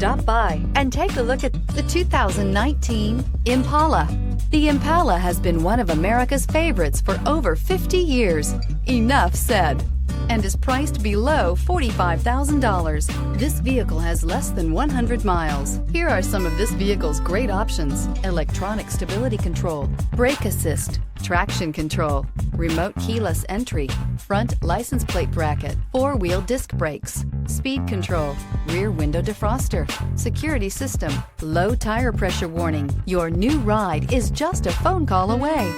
Stop by and take a look at the 2019 Impala. The Impala has been one of America's favorites for over 50 years. Enough said. And is priced below $45,000. This vehicle has less than 100 miles. Here are some of this vehicle's great options: electronic stability control, brake assist, traction control, remote keyless entry, front license plate bracket, four-wheel disc brakes, speed control, rear window defroster, security system, low tire pressure warning. Your new ride is just a phone call away.